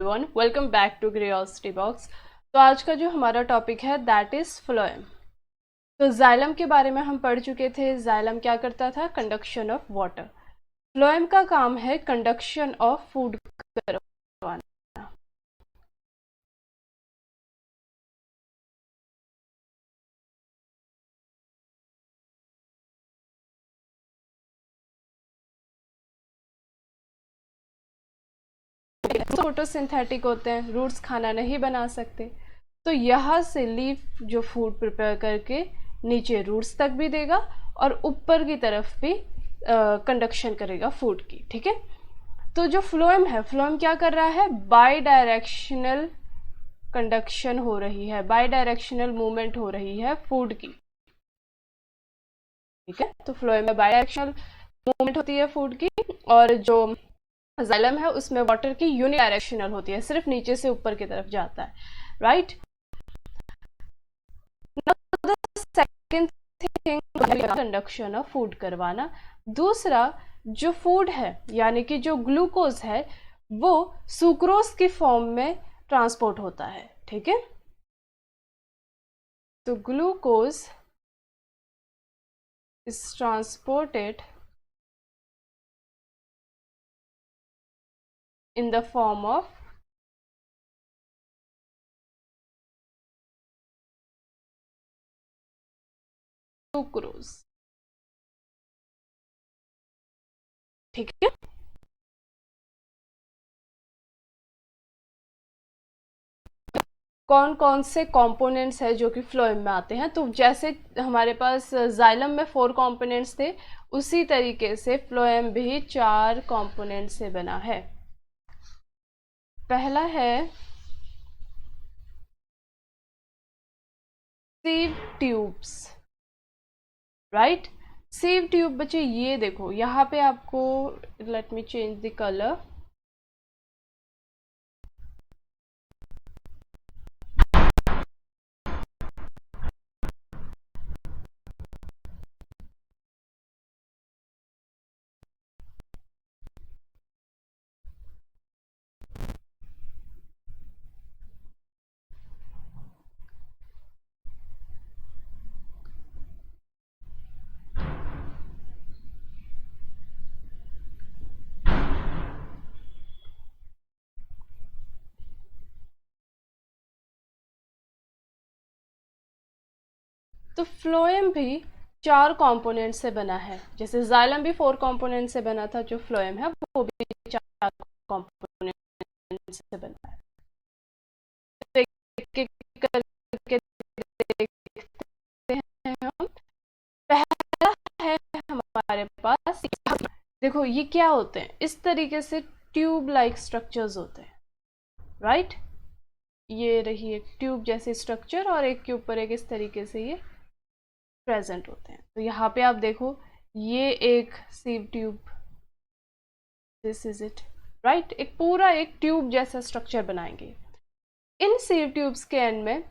Everyone, welcome back to curiosity box. तो आज का जो हमारा टॉपिक है दैट इज फ्लोएम। तो जाइलम के बारे में हम पढ़ चुके थे। जाइलम क्या करता था? Conduction of water. फ्लोएम का काम है कंडक्शन ऑफ फूड करवाना। फोटोसिंथेटिक होते हैं, रूट्स खाना नहीं बना सकते, तो यहाँ से लीफ जो फूड प्रिपेयर करके नीचे रूट्स तक भी देगा और ऊपर की तरफ भी कंडक्शन करेगा फूड की। ठीक है, तो जो फ्लोएम है, फ्लोएम क्या कर रहा है? बाई डायरेक्शनल कंडक्शन हो रही है, बाई डायरेक्शनल मूवमेंट हो रही है फूड की। ठीक है, तो फ्लोएम में बाई डायरेक्शनल मूवमेंट होती है फूड की, और जो जाइलम है उसमें वाटर की यूनिडायरेक्शनल होती है, सिर्फ नीचे से ऊपर की तरफ जाता है। Right, second thing conduction of food करवाना। दूसरा, जो फूड है यानी कि जो ग्लूकोज है वो सुक्रोज की फॉर्म में ट्रांसपोर्ट होता है। ठीक है, तो glucose is transported in the form of sucrose। ठीक है, कौन कौन से कंपोनेंट्स है जो कि फ्लोएम में आते हैं? तो जैसे हमारे पास जाइलम में 4 कंपोनेंट्स थे, उसी तरीके से फ्लोएम भी 4 कंपोनेंट से बना है। पहला है sieve tubes. Right, sieve tube बच्चे ये देखो, यहाँ पे आपको, let me change the colour. तो फ्लोएम भी 4 कंपोनेंट से बना है, जैसे जाइलम भी 4 कंपोनेंट से बना था, जो फ्लोएम है वो भी 4 कंपोनेंट से बना है। तो एक एक करके देखते हैं हम। पहला है हमारे पास, देखो ये क्या होते हैं, इस तरीके से ट्यूब लाइक स्ट्रक्चर्स होते हैं। राइट, ये रही एक ट्यूब जैसी स्ट्रक्चर और एक के ऊपर एक इस तरीके से ये प्रेजेंट होते हैं। तो यहाँ पे आप देखो, ये एक sieve tube, this is it. Right, एक पूरा एक ट्यूब जैसा स्ट्रक्चर बनाएंगे। इन सीव ट्यूब्स के एंड में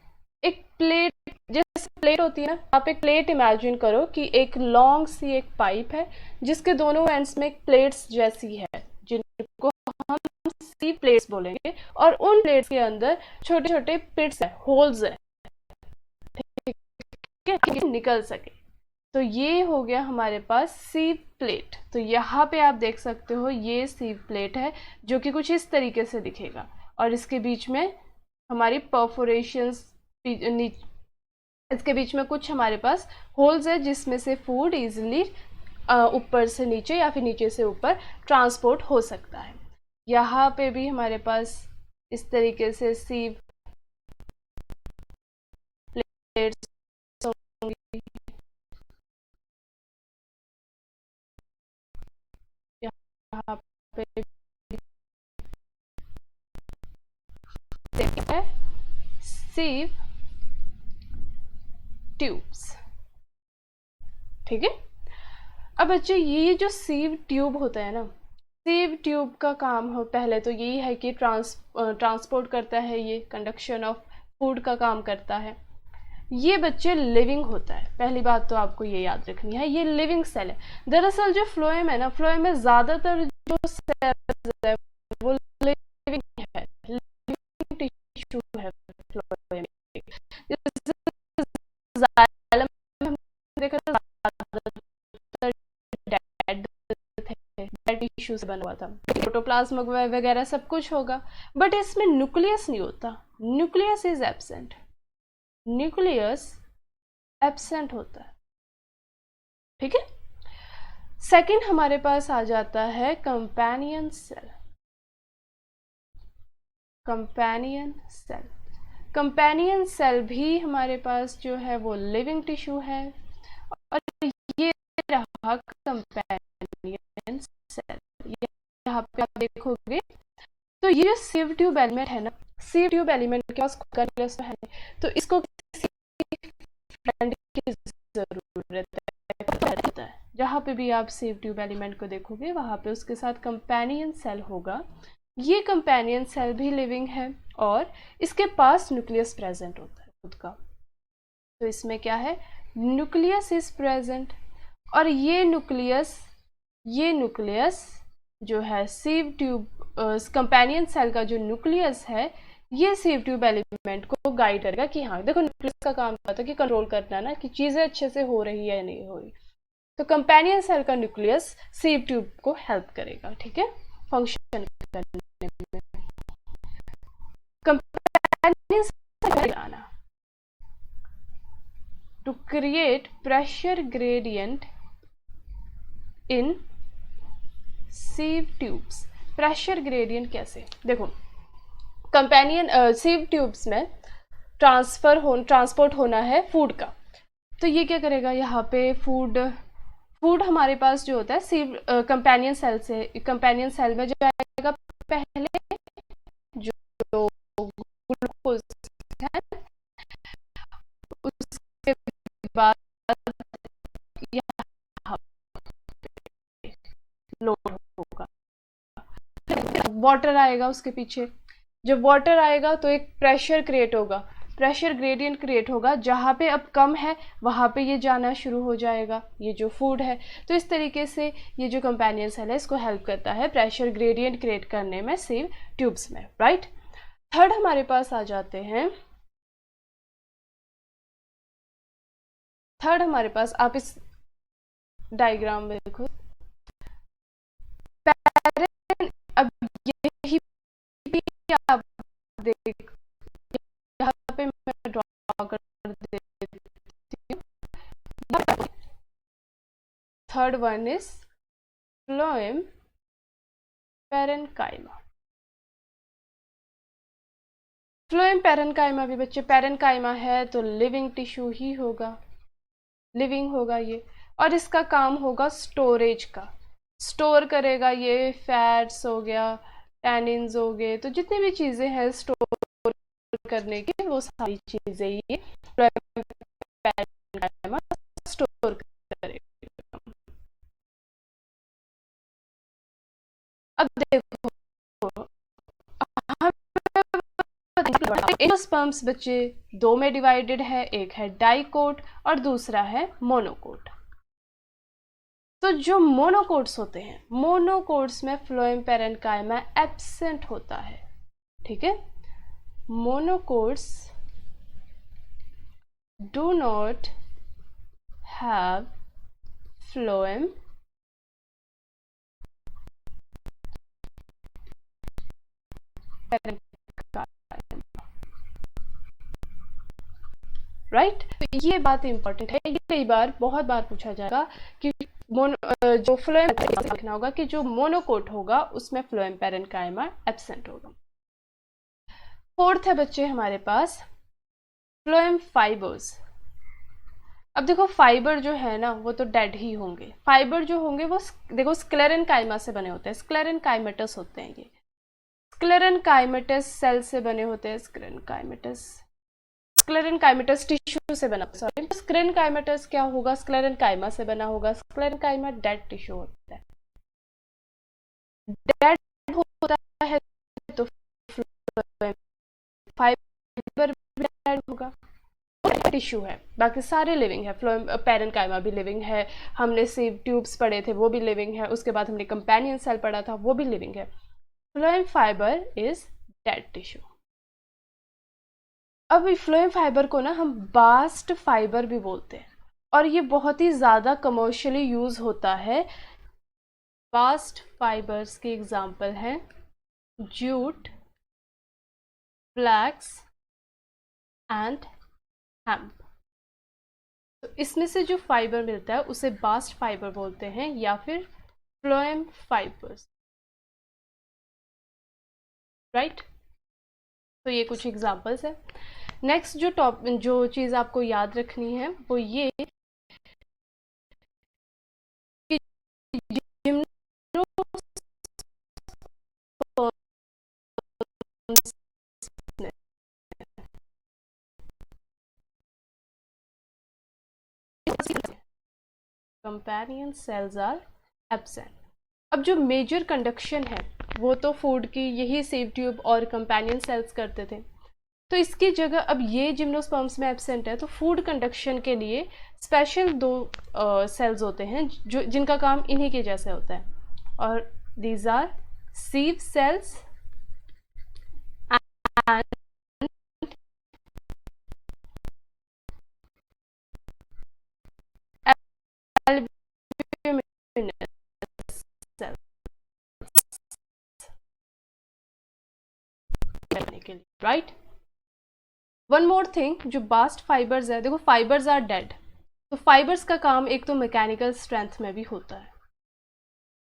एक प्लेट, जैसे प्लेट होती है ना, आप एक प्लेट इमेजिन करो कि एक लॉन्ग सी एक पाइप है जिसके दोनों एंड्स में एक प्लेट्स जैसी है, जिनको हम सी प्लेट्स बोलेंगे, और उन प्लेट्स के अंदर छोटे छोटे पिट्स है, होल्स है, निकल सके। तो ये हो गया हमारे पास सीव प्लेट। तो यहाँ पे आप देख सकते हो ये सीव प्लेट है जो कि कुछ इस तरीके से दिखेगा, और इसके बीच में हमारी परफोरेशंस, इसके बीच में कुछ हमारे पास होल्स है जिसमें से फूड इजीली ऊपर से नीचे या फिर नीचे से ऊपर ट्रांसपोर्ट हो सकता है। यहाँ पे भी हमारे पास इस तरीके से सीव प्लेट्स होंगी। यहाँ पे है सीव ट्यूब्स। ठीक है, अब बच्चे ये जो सीव ट्यूब होता है ना, सीव ट्यूब का काम हो पहले तो यही है कि ट्रांसपोर्ट करता है, ये कंडक्शन ऑफ फूड का काम करता है। ये बच्चे लिविंग होता है, पहली बात तो आपको ये याद रखनी है, ये लिविंग सेल है। दरअसल जो फ्लोएम है ना, फ्लोएम में ज्यादातर जो सेल्स है वो लिविंग है, टिश्यू से बना हुआ था, प्रोटोप्लाज्म वगैरह सब कुछ होगा, बट इसमें न्यूक्लियस नहीं होता, nucleus is absent, nucleus absent होता है। ठीक है। सेकंड हमारे पास आ जाता है companion cell. Companion cell, companion cell भी हमारे पास जो है वो लिविंग टिश्यू है, और ये रहा कंपेनियन सेल। यहाँ पे आप देखोगे तो ये जो सिव ट्यूब एलिमेंट है ना, सिव ट्यूब एलिमेंट के पास खुद का न्यूक्लियस है, तो इसको किसी फ्रेंड की जरूरत है। जहाँ पे भी आप सिव ट्यूब एलिमेंट को देखोगे वहाँ पे उसके साथ कंपेनियन सेल होगा। ये कंपेनियन सेल भी लिविंग है और इसके पास न्यूक्लियस प्रेजेंट होता है खुद का। तो इसमें क्या है, न्यूक्लियस इज प्रेजेंट, और ये न्यूक्लियस जो है सिव ट्यूब कंपेनियन सेल का जो न्यूक्लियस है, ये सिव ट्यूब एलिमेंट को गाइड करेगा कि हाँ देखो, न्यूक्लियस का काम होता है कि कंट्रोल करना ना कि चीजें अच्छे से हो रही है या नहीं हो रही। तो कंपेनियन सेल का न्यूक्लियस सिव ट्यूब को हेल्प करेगा, ठीक है, फंक्शन करने में। कंपेनियन सेल आना to create pressure gradient in sieve tubes. Pressure gradient कैसे, देखो कंपेनियन सिव ट्यूब्स में ट्रांसपोर्ट होना है फूड का, तो ये क्या करेगा, यहाँ पे फूड हमारे पास जो होता है सिव कंपेनियन सेल में जो आएगा, पहले जो ग्लूकोज है, उसके बाद लोड होगा, वाटर आएगा उसके पीछे। जब वाटर आएगा तो एक प्रेशर क्रिएट होगा, प्रेशर ग्रेडियंट क्रिएट होगा, जहाँ पे अब कम है वहाँ पे ये जाना शुरू हो जाएगा, ये जो फूड है। तो इस तरीके से ये जो कंपेनियन सेल है इसको हेल्प करता है प्रेशर ग्रेडियंट क्रिएट करने में सिव ट्यूब्स में, राइट। थर्ड हमारे पास आ जाते हैं, थर्ड हमारे पास, आप इस डायग्राम में देखो, अब यही आप देख, यहाँ पे मैं ड्रॉ कर देती हूँ। Third one is phloem parenchyma. Phloem parenchyma भी बच्चे, पैरेन्काइमा है तो लिविंग टिश्यू ही होगा, लिविंग होगा ये, और इसका काम होगा स्टोरेज का, स्टोर करेगा ये फैट्स हो गया, टैनिन्स हो गए, तो जितनी भी चीजें हैं स्टोर करने की, वो सारी चीजें ये स्टोर करेगा। अब देखो एंडोस्पर्म्स बच्चे दो में डिवाइडेड है, एक है डाइकोट और दूसरा है मोनोकोट। तो जो मोनोकोट्स होते हैं, मोनोकोट्स में फ्लोएम पैरेन्काइमा एब्सेंट होता है, ठीक है। Monocots do not have phloem right. तो ये बात इंपॉर्टेंट है, ये कई बार बहुत बार पूछा जाएगा कि जो फ्लोएम लिखना होगा कि जो मोनोकोट होगा उसमें फ्लोएम पैरेन्काइमा एब्सेंट होगा। फोर्थ है बच्चे हमारे पास फ्लोएम फाइबर्स। अब देखो फाइबर जो है ना वो तो डेड ही होंगे, फाइबर जो होंगे वो देखो स्क्लेरेन्काइमा से बने होते हैं, स्क्लेरेन्काइमेटस होते हैं ये, स्क्लेरेन्काइमेटस सेल से बने होते हैं, स्क्लेरेन्काइमेटस टिश्यू से बना, सॉरी स्क्लेरेन्काइमेटस क्या होगा, स्क्लेरेन्काइमा से बना होगा। स्क्लेरेन्काइमा डेड टिश्यू होता है, डेड होता है तो फाइबर डेड होगा, टिश्यू है, बाकी सारे लिविंग है। फ्लोएम पैरेन्काइमा भी लिविंग है, हमने सिव ट्यूब्स पढ़े थे वो भी लिविंग है, उसके बाद हमने कंपेनियन सेल पढ़ा था वो भी लिविंग है। Phloem fibre is dead tissue. अब फ्लोएम फाइबर को ना हम बास्ट फाइबर भी बोलते हैं, और ये बहुत ही ज़्यादा कमर्शियली यूज़ होता है बास्ट फाइबर्स के एग्जाम्पल हैं जूट, फ्लैक्स एंड हेम्प। तो इसमें से जो फाइबर मिलता है उसे बास्ट फाइबर बोलते हैं या फिर फ्लोएम फाइबर्स, राइट। तो ये कुछ एग्जांपल्स है। नेक्स्ट जो चीज़ आपको याद रखनी है वो ये कि कंपेनियन सेल्स आर एब्सेंट। अब जो मेजर कंडक्शन है वो तो फूड की यही सीव ट्यूब और कंपेनियन सेल्स करते थे, तो इसकी जगह अब ये जिम्नोस्पर्म्स में एब्सेंट है, तो फूड कंडक्शन के लिए स्पेशल दो सेल्स होते हैं जो जिनका काम इन्हीं के जैसे होता है, और दीज आर सीव सेल्स एंड करने के लिए, राइट। वन मोर थिंग, जो बास्ट फाइबर्स है, देखो फाइबर्स आर डेड, तो फाइबर्स का काम एक तो मैकेनिकल स्ट्रेंथ में भी होता है,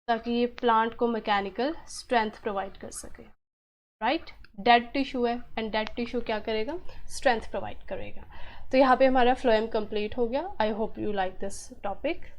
ताकि ये प्लांट को मैकेनिकल स्ट्रेंथ प्रोवाइड कर सके, राइट। डेड टिश्यू है एंड डेड टिश्यू क्या करेगा, स्ट्रेंथ प्रोवाइड करेगा। तो यहाँ पे हमारा फ्लोएम कंप्लीट हो गया। I hope you like this topic.